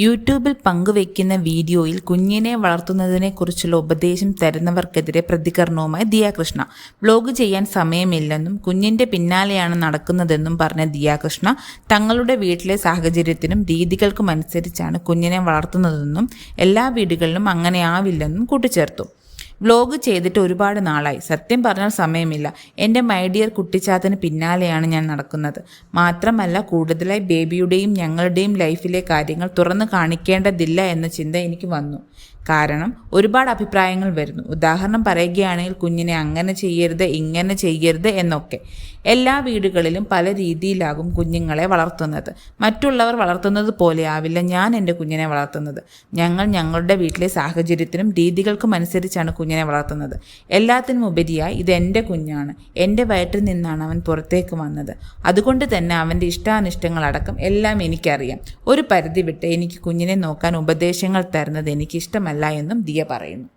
യൂട്യൂബിൽ പങ്കുവയ്ക്കുന്ന വീഡിയോയിൽ കുഞ്ഞിനെ വളർത്തുന്നതിനെക്കുറിച്ചുള്ള ഉപദേശം തരുന്നവർക്കെതിരെ പ്രതികരണവുമായി ദിയാകൃഷ്ണ. വ്ലോഗ് ചെയ്യാൻ സമയമില്ലെന്നും കുഞ്ഞിൻ്റെ പിന്നാലെയാണ് നടക്കുന്നതെന്നും പറഞ്ഞ ദിയാകൃഷ്ണ തങ്ങളുടെ വീട്ടിലെ സാഹചര്യത്തിനും രീതികൾക്കും അനുസരിച്ചാണ് കുഞ്ഞിനെ വളർത്തുന്നതെന്നും എല്ലാ വീടുകളിലും അങ്ങനെ ആവില്ലെന്നും കൂട്ടിച്ചേർത്തു. വ്ലോഗ് ചെയ്തിട്ട് ഒരുപാട് നാളായി. സത്യം പറഞ്ഞാൽ സമയമില്ല. എൻ്റെ മൈഡിയർ കുട്ടിച്ചാത്തന് പിന്നാലെയാണ് ഞാൻ നടക്കുന്നത്. മാത്രമല്ല കൂടുതലായി ബേബിയുടെയും ഞങ്ങളുടെയും ലൈഫിലെ കാര്യങ്ങൾ തുറന്നു കാണിക്കേണ്ടതില്ല എന്ന ചിന്ത എനിക്ക് വന്നു. കാരണം ഒരുപാട് അഭിപ്രായങ്ങൾ വരുന്നു. ഉദാഹരണം പറയുകയാണെങ്കിൽ കുഞ്ഞിനെ അങ്ങനെ ചെയ്യരുത്, ഇങ്ങനെ ചെയ്യരുത് എന്നൊക്കെ. എല്ലാ വീടുകളിലും പല രീതിയിലാകും കുഞ്ഞുങ്ങളെ വളർത്തുന്നത്. മറ്റുള്ളവർ വളർത്തുന്നത് പോലെ ആവില്ല ഞാൻ എൻ്റെ കുഞ്ഞിനെ വളർത്തുന്നത്. ഞങ്ങൾ ഞങ്ങളുടെ വീട്ടിലെ സാഹചര്യത്തിനും രീതികൾക്കും അനുസരിച്ചാണ് കുഞ്ഞിനെ വളർത്തുന്നത്. എല്ലാത്തിനും ഉപരിയായി ഇത് എൻ്റെ കുഞ്ഞാണ്. എൻ്റെ വയറ്റിൽ നിന്നാണ് അവൻ പുറത്തേക്ക് വന്നത്. അതുകൊണ്ട് തന്നെ അവൻ്റെ ഇഷ്ടാനിഷ്ടങ്ങളടക്കം എല്ലാം എനിക്കറിയാം. ഒരു പരിധി വിട്ട് എനിക്ക് കുഞ്ഞിനെ നോക്കാൻ ഉപദേശങ്ങൾ തരുന്നത് എനിക്കിഷ്ടമല്ല എന്നും ദിയ പറയുന്നു.